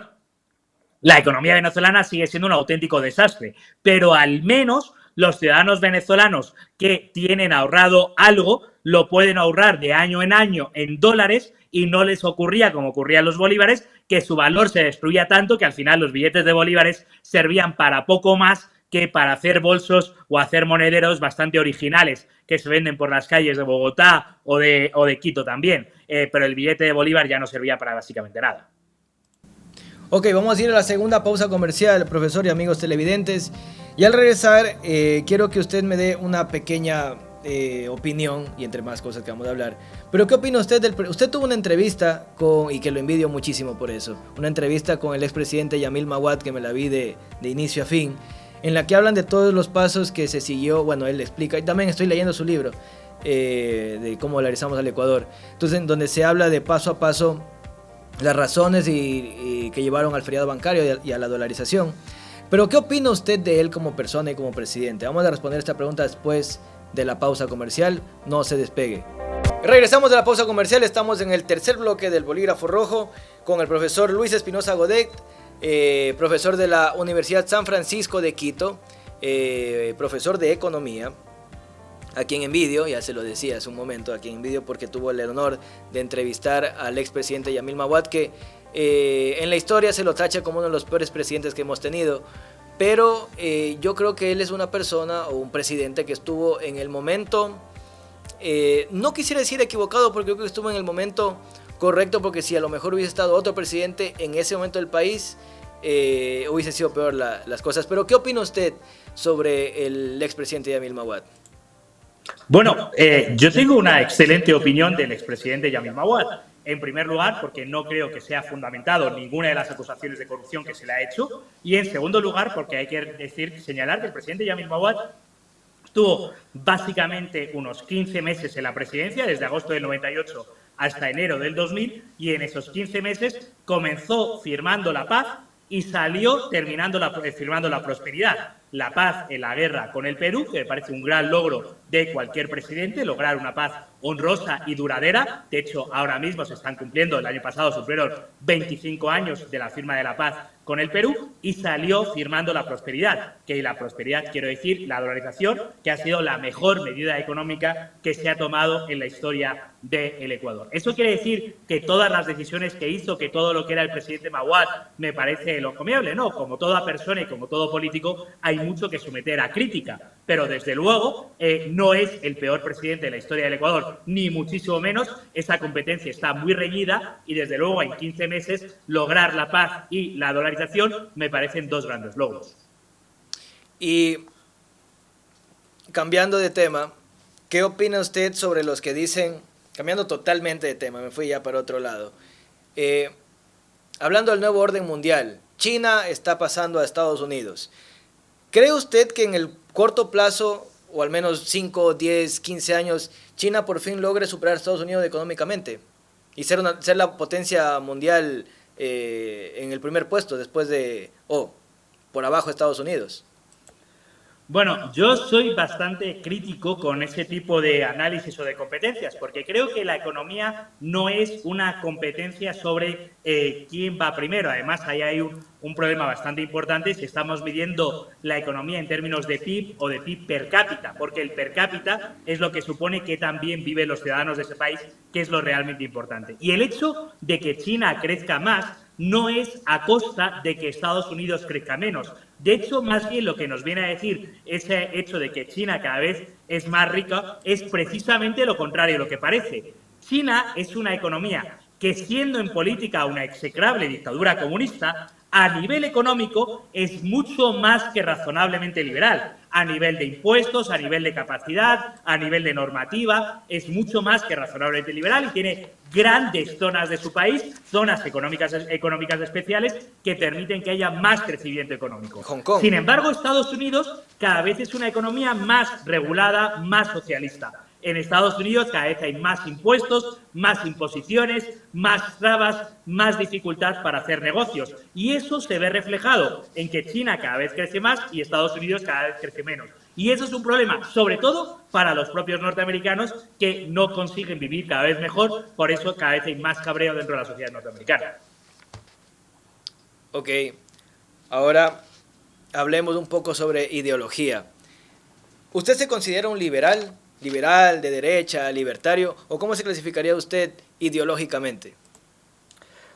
la economía venezolana sigue siendo un auténtico desastre, pero al menos los ciudadanos venezolanos que tienen ahorrado algo lo pueden ahorrar de año en dólares y no les ocurría como ocurría en los bolívares, que su valor se destruía tanto que al final los billetes de bolívares servían para poco más que para hacer bolsos o hacer monederos bastante originales que se venden por las calles de Bogotá o de Quito también, pero el billete de bolívar ya no servía para básicamente nada. Ok, vamos a ir a la segunda pausa comercial, profesor y amigos televidentes. Y al regresar, quiero que usted me dé una pequeña opinión, y entre más cosas que vamos a hablar. Pero ¿qué opina usted usted tuvo una entrevista y que lo envidio muchísimo por eso, una entrevista con el expresidente Yamil Maguad, que me la vi de inicio a fin, en la que hablan de todos los pasos que se siguió. Bueno, él explica, y también estoy leyendo su libro de cómo dolarizamos al Ecuador. Entonces, en donde se habla de paso a paso las razones que llevaron al feriado bancario y a la dolarización. Pero ¿qué opina usted de él como persona y como presidente? Vamos a responder esta pregunta después de la pausa comercial. No se despegue. Regresamos de la pausa comercial. Estamos en el tercer bloque del Bolígrafo Rojo con el profesor Luis Espinosa Godet, profesor de la Universidad San Francisco de Quito, profesor de Economía, a quien envidio, ya se lo decía hace un momento, a quien envidio porque tuvo el honor de entrevistar al expresidente Yamil Maguad, que en la historia se lo tacha como uno de los peores presidentes que hemos tenido, pero yo creo que él es una persona o un presidente que estuvo en el momento, no quisiera decir equivocado, porque creo que estuvo en el momento correcto, porque si a lo mejor hubiese estado otro presidente en ese momento del país, hubiese sido peor las cosas. Pero ¿qué opina usted sobre el expresidente Yamil Mahuad? Bueno, yo tengo una excelente opinión del expresidente Yamil Mahuad. En primer lugar, porque no creo que sea fundamentado ninguna de las acusaciones de corrupción que se le ha hecho. Y en segundo lugar, porque hay que señalar que el presidente Yamil Mahuad estuvo básicamente unos 15 meses en la presidencia, desde agosto del 98 hasta enero del 2000, y en esos 15 meses comenzó firmando la paz y salió firmando la prosperidad. La paz en la guerra con el Perú, que me parece un gran logro de cualquier presidente, lograr una paz honrosa y duradera. De hecho, ahora mismo se están cumpliendo, el año pasado supieron 25 años de la firma de la paz con el Perú, y salió firmando la prosperidad, que la prosperidad quiero decir la dolarización, que ha sido la mejor medida económica que se ha tomado en la historia del Ecuador. Eso quiere decir que todas las decisiones que hizo, que todo lo que era el presidente Mahuad me parece encomiable. No, como toda persona y como todo político hay mucho que someter a crítica, pero desde luego no es el peor presidente de la historia del Ecuador, ni muchísimo menos. Esa competencia está muy reñida y desde luego en 15 meses lograr la paz y la dolarización me parecen dos grandes logros. Y cambiando de tema, ¿qué opina usted sobre los que dicen, cambiando totalmente de tema, me fui ya para otro lado, hablando del nuevo orden mundial, China está pasando a Estados Unidos? ¿Cree usted que en el corto plazo, o al menos 5, 10, 15 años, China por fin logre superar a Estados Unidos económicamente y ser la potencia mundial en el primer puesto después de, por abajo de Estados Unidos? Bueno, yo soy bastante crítico con ese tipo de análisis o de competencias, porque creo que la economía no es una competencia sobre quién va primero. Además, ahí hay un problema bastante importante si estamos midiendo la economía en términos de PIB o de PIB per cápita, porque el per cápita es lo que supone que también viven los ciudadanos de ese país, que es lo realmente importante. Y el hecho de que China crezca más no es a costa de que Estados Unidos crezca menos. De hecho, más bien lo que nos viene a decir ese hecho de que China cada vez es más rica es precisamente lo contrario de lo que parece. China es una economía que, siendo en política una execrable dictadura comunista, a nivel económico es mucho más que razonablemente liberal. A nivel de impuestos, a nivel de capacidad, a nivel de normativa, es mucho más que razonablemente liberal y tiene grandes zonas de su país, zonas económicas especiales que permiten que haya más crecimiento económico. Hong Kong. Sin embargo, Estados Unidos cada vez es una economía más regulada, más socialista. En Estados Unidos cada vez hay más impuestos, más imposiciones, más trabas, más dificultad para hacer negocios. Y eso se ve reflejado en que China cada vez crece más y Estados Unidos cada vez crece menos. Y eso es un problema, sobre todo para los propios norteamericanos, que no consiguen vivir cada vez mejor. Por eso cada vez hay más cabreo dentro de la sociedad norteamericana. Ok, ahora hablemos un poco sobre ideología. ¿Usted se considera un liberal? ¿Liberal, de derecha, libertario? ¿O cómo se clasificaría usted ideológicamente?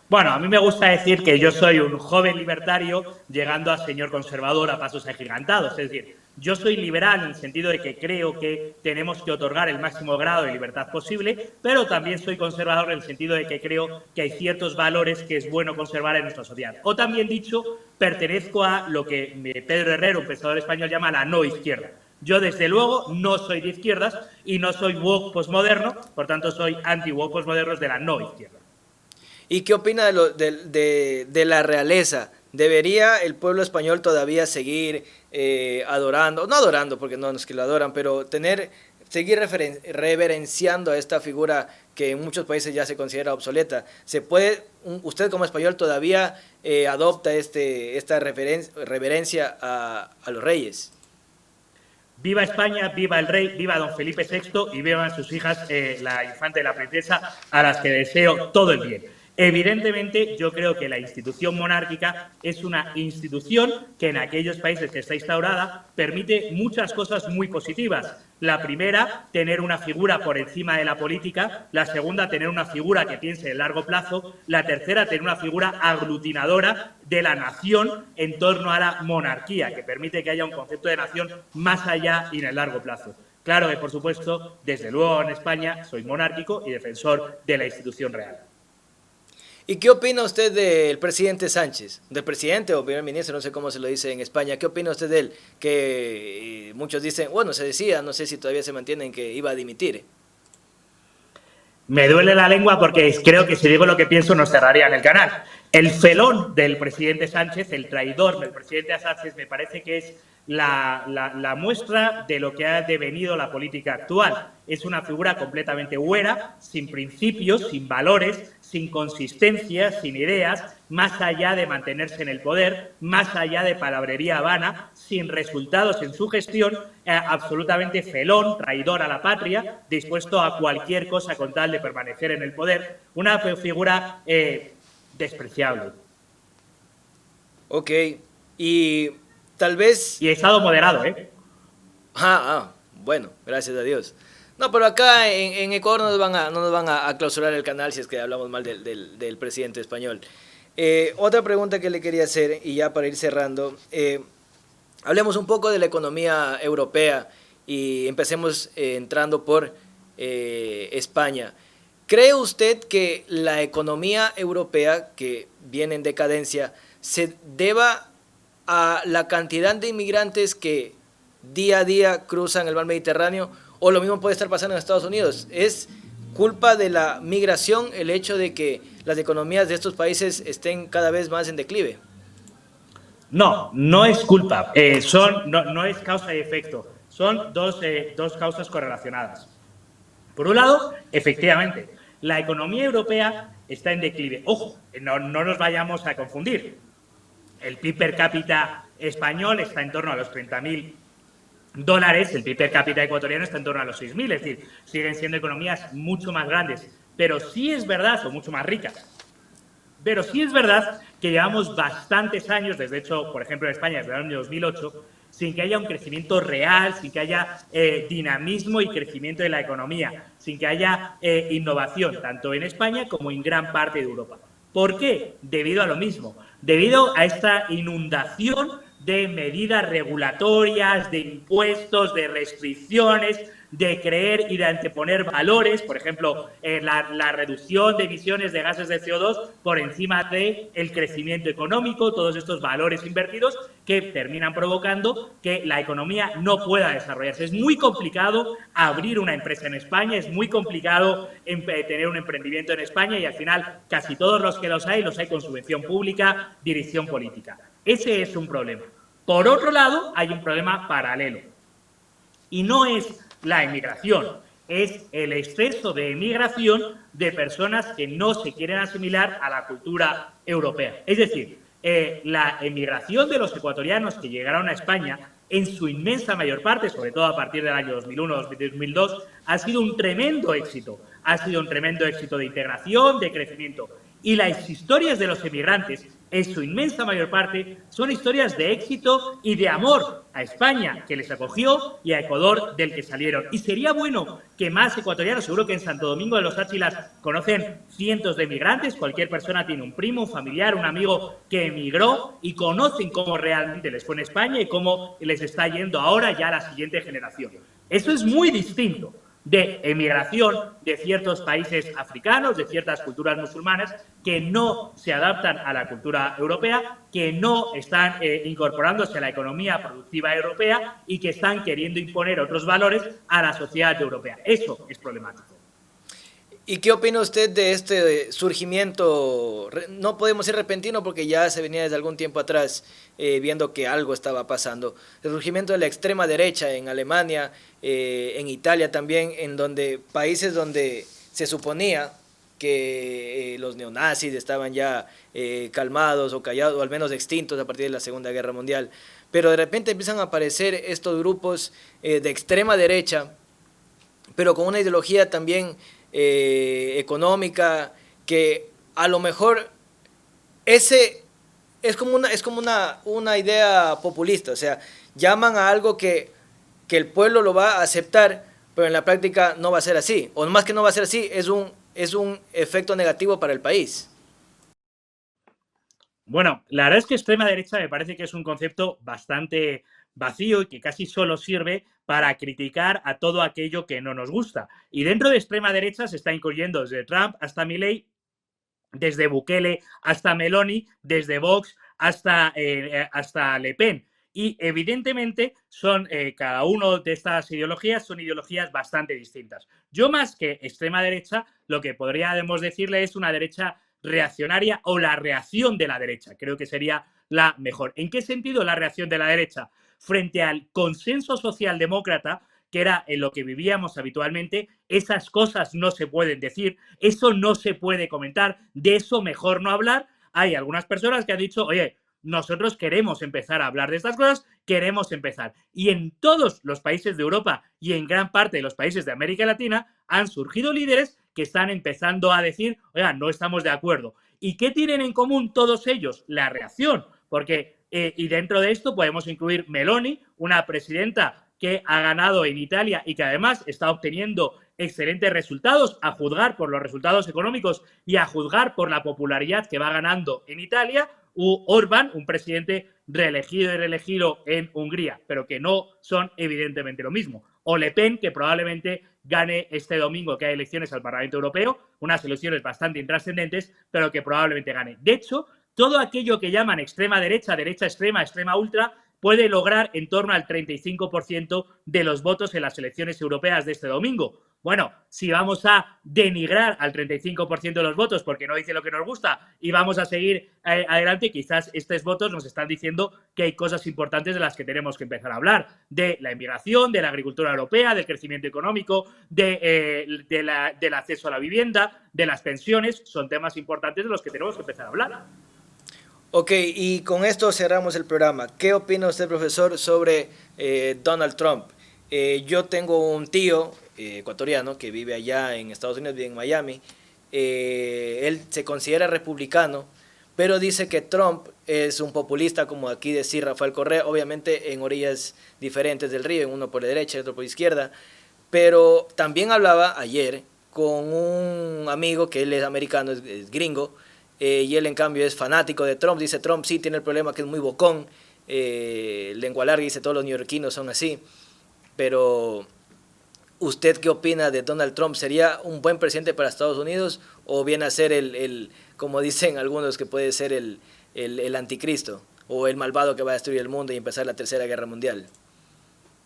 Bueno, a mí me gusta decir que yo soy un joven libertario llegando a señor conservador a pasos agigantados. Es decir, yo soy liberal en el sentido de que creo que tenemos que otorgar el máximo grado de libertad posible, pero también soy conservador en el sentido de que creo que hay ciertos valores que es bueno conservar en nuestra sociedad. O también dicho, pertenezco a lo que Pedro Herrero, un pensador español, llama la no izquierda. Yo, desde luego, no soy de izquierdas y no soy woke postmoderno, por tanto, soy anti-woke postmodernos de la no izquierda. ¿Y qué opina de la realeza? ¿Debería el pueblo español todavía seguir adorando, no adorando porque no es que lo adoran, pero seguir reverenciando a esta figura que en muchos países ya se considera obsoleta? ¿Usted como español todavía adopta esta reverencia a los reyes? Viva España, viva el rey, viva don Felipe VI y vivan sus hijas, la infanta y la princesa, a las que deseo todo el bien. Evidentemente, yo creo que la institución monárquica es una institución que en aquellos países que está instaurada permite muchas cosas muy positivas. La primera, tener una figura por encima de la política. La segunda, tener una figura que piense en largo plazo. La tercera, tener una figura aglutinadora de la nación en torno a la monarquía, que permite que haya un concepto de nación más allá y en el largo plazo. Claro que, por supuesto, desde luego en España soy monárquico y defensor de la institución real. ¿Y qué opina usted del presidente Sánchez? Del presidente o primer ministro, no sé cómo se lo dice en España. ¿Qué opina usted de él? Que muchos dicen, bueno, se decía, no sé si todavía se mantienen, que iba a dimitir. Me duele la lengua porque creo que si digo lo que pienso nos cerrarían el canal. El felón del presidente Sánchez, el traidor del presidente Sánchez, me parece que es la muestra de lo que ha devenido la política actual. Es una figura completamente huera, sin principios, sin valores, sin consistencia, sin ideas, más allá de mantenerse en el poder, más allá de palabrería vana, sin resultados en su gestión, absolutamente felón, traidor a la patria, dispuesto a cualquier cosa con tal de permanecer en el poder. Una figura despreciable. Ok, y tal vez... Y estado moderado, ¿eh? Bueno, gracias a Dios. No, pero acá en Ecuador no nos van a clausurar el canal si es que hablamos mal del presidente español. Otra pregunta que le quería hacer, y ya para ir cerrando, hablemos un poco de la economía europea y empecemos entrando por España. ¿Cree usted que la economía europea, que viene en decadencia, se deba a la cantidad de inmigrantes que día a día cruzan el mar Mediterráneo, o lo mismo puede estar pasando en Estados Unidos? ¿Es culpa de la migración el hecho de que las economías de estos países estén cada vez más en declive? No, no es culpa, no es causa y efecto, son dos causas correlacionadas. Por un lado, efectivamente, la economía europea está en declive. Ojo, no nos vayamos a confundir. El PIB per cápita español está en torno a los 30.000 dólares, el PIB per cápita ecuatoriano está en torno a los 6.000, es decir, siguen siendo economías mucho más grandes, pero sí es verdad, son mucho más ricas. Pero sí es verdad que llevamos bastantes años, desde hecho, por ejemplo, en España, desde el año 2008, sin que haya un crecimiento real, sin que haya dinamismo y crecimiento de la economía, sin que haya innovación, tanto en España como en gran parte de Europa. ¿Por qué? Debido a lo mismo, debido a esta inundación de medidas regulatorias, de impuestos, de restricciones, de creer y de anteponer valores, por ejemplo, la reducción de emisiones de gases de CO2 por encima del crecimiento económico, todos estos valores invertidos que terminan provocando que la economía no pueda desarrollarse. Es muy complicado abrir una empresa en España, es muy complicado tener un emprendimiento en España y al final casi todos los que los hay con subvención pública, dirección política. Ese es un problema. Por otro lado, hay un problema paralelo y no es la inmigración, es el exceso de emigración de personas que no se quieren asimilar a la cultura europea. Es decir, la emigración de los ecuatorianos que llegaron a España, en su inmensa mayor parte, sobre todo a partir del año 2001-2002, ha sido un tremendo éxito. Ha sido un tremendo éxito de integración, de crecimiento. Y las historias de los emigrantes, en su inmensa mayor parte, son historias de éxito y de amor a España, que les acogió, y a Ecuador, del que salieron. Y sería bueno que más ecuatorianos, seguro que en Santo Domingo de los Áchilas conocen cientos de emigrantes, cualquier persona tiene un primo, un familiar, un amigo que emigró y conocen cómo realmente les fue en España y cómo les está yendo ahora ya a la siguiente generación. Eso es muy distinto de emigración de ciertos países africanos, de ciertas culturas musulmanas que no se adaptan a la cultura europea, que no están incorporándose a la economía productiva europea y que están queriendo imponer otros valores a la sociedad europea. Eso es problemático. ¿Y qué opina usted de este surgimiento? No podemos ser repentino porque ya se venía desde algún tiempo atrás viendo que algo estaba pasando. El surgimiento de la extrema derecha en Alemania, en Italia también, en donde países donde se suponía que los neonazis estaban ya calmados o callados, o al menos extintos a partir de la Segunda Guerra Mundial. Pero de repente empiezan a aparecer estos grupos de extrema derecha, pero con una ideología también económica, que a lo mejor ese es como una idea populista, o sea, llaman a algo que el pueblo lo va a aceptar, pero en la práctica no va a ser así, o más que no va a ser así, es un efecto negativo para el país. Bueno, la verdad es que extrema derecha me parece que es un concepto bastante vacío y que casi solo sirve para criticar a todo aquello que no nos gusta. Y dentro de extrema derecha se está incluyendo desde Trump hasta Milei desde Bukele hasta Meloni, desde Vox hasta Le Pen. Y evidentemente son cada una de estas ideologías son ideologías bastante distintas. Yo, más que extrema derecha, lo que podríamos decirle es una derecha reaccionaria o la reacción de la derecha. Creo que sería la mejor. ¿En qué sentido la reacción de la derecha? Frente al consenso socialdemócrata, que era en lo que vivíamos habitualmente, esas cosas no se pueden decir, eso no se puede comentar, de eso mejor no hablar. Hay algunas personas que han dicho, oye, nosotros queremos empezar a hablar de estas cosas, queremos empezar. Y en todos los países de Europa y en gran parte de los países de América Latina han surgido líderes que están empezando a decir, oiga, no estamos de acuerdo. ¿Y qué tienen en común todos ellos? La reacción. Porque, y dentro de esto podemos incluir Meloni, una presidenta que ha ganado en Italia y que además está obteniendo excelentes resultados, a juzgar por los resultados económicos y a juzgar por la popularidad que va ganando en Italia, u Orbán, un presidente reelegido y reelegido en Hungría, pero que no son evidentemente lo mismo. O Le Pen, que probablemente gane este domingo, que hay elecciones al Parlamento Europeo, unas elecciones bastante intrascendentes, pero que probablemente gane. De hecho, todo aquello que llaman extrema derecha, derecha extrema, extrema ultra, puede lograr en torno al 35% de los votos en las elecciones europeas de este domingo. Bueno, si vamos a denigrar al 35% de los votos porque no dice lo que nos gusta y vamos a seguir adelante, quizás estos votos nos están diciendo que hay cosas importantes de las que tenemos que empezar a hablar. De la inmigración, de la agricultura europea, del crecimiento económico, del acceso a la vivienda, de las pensiones. Son temas importantes de los que tenemos que empezar a hablar. Ok, y con esto cerramos el programa. ¿Qué opina usted, profesor, sobre Donald Trump? Yo tengo un tío ecuatoriano que vive allá en Estados Unidos, vive en Miami. Él se considera republicano, pero dice que Trump es un populista, como aquí decía Rafael Correa, obviamente en orillas diferentes del río, en uno por la derecha y otro por la izquierda. Pero también hablaba ayer con un amigo que él es americano, es gringo, y él en cambio es fanático de Trump. Dice Trump sí tiene el problema que es muy bocón, lengua larga, dice todos los neoyorquinos son así. Pero ¿usted qué opina de Donald Trump? ¿Sería un buen presidente para Estados Unidos o viene a ser como dicen algunos, que puede ser el anticristo o el malvado que va a destruir el mundo y empezar la Tercera Guerra Mundial?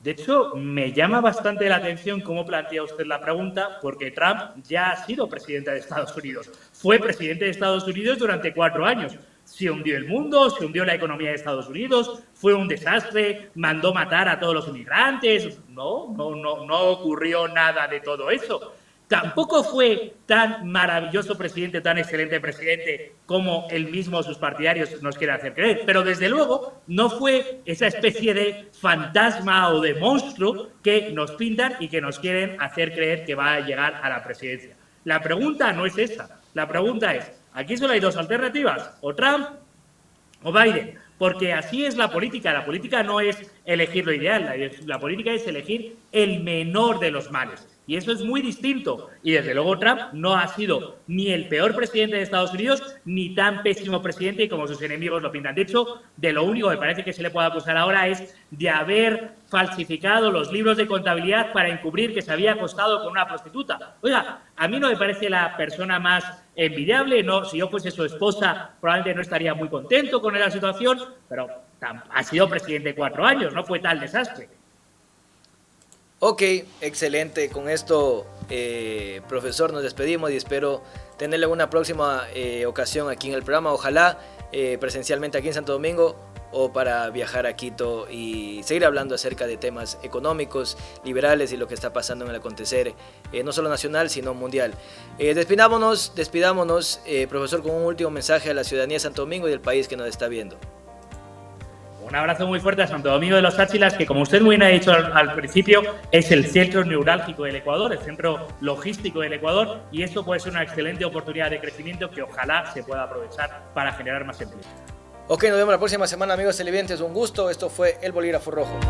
De hecho, me llama bastante la atención cómo plantea usted la pregunta, porque Trump ya ha sido presidente de Estados Unidos. Fue presidente de Estados Unidos durante 4 años. Se hundió el mundo, se hundió la economía de Estados Unidos, fue un desastre, mandó matar a todos los inmigrantes. No ocurrió nada de todo eso. Tampoco fue tan maravilloso presidente, tan excelente presidente como él mismo, sus partidarios nos quieren hacer creer. Pero desde luego no fue esa especie de fantasma o de monstruo que nos pintan y que nos quieren hacer creer que va a llegar a la presidencia. La pregunta no es esa. La pregunta es, aquí solo hay 2 alternativas, o Trump o Biden. Porque así es la política. La política no es elegir lo ideal, la política es elegir el menor de los males. Y eso es muy distinto. Y desde luego Trump no ha sido ni el peor presidente de Estados Unidos, ni tan pésimo presidente como sus enemigos lo pintan. De hecho, de lo único que parece que se le puede acusar ahora es de haber falsificado los libros de contabilidad para encubrir que se había acostado con una prostituta. Oiga, a mí no me parece la persona más envidiable. No, si yo fuese su esposa, probablemente no estaría muy contento con la situación, pero ha sido presidente 4 años, no fue tal desastre. Ok, excelente. Con esto, profesor, nos despedimos y espero tenerle una próxima ocasión aquí en el programa. Ojalá presencialmente aquí en Santo Domingo o para viajar a Quito y seguir hablando acerca de temas económicos, liberales y lo que está pasando en el acontecer, no solo nacional, sino mundial. Despidámonos, profesor, con un último mensaje a la ciudadanía de Santo Domingo y del país que nos está viendo. Un abrazo muy fuerte a Santo Domingo de los Áchilas, que como usted muy bien ha dicho al principio, es el centro neurálgico del Ecuador, el centro logístico del Ecuador, y esto puede ser una excelente oportunidad de crecimiento que ojalá se pueda aprovechar para generar más empleo. Ok, nos vemos la próxima semana, amigos televidentes. Un gusto. Esto fue El Bolígrafo Rojo.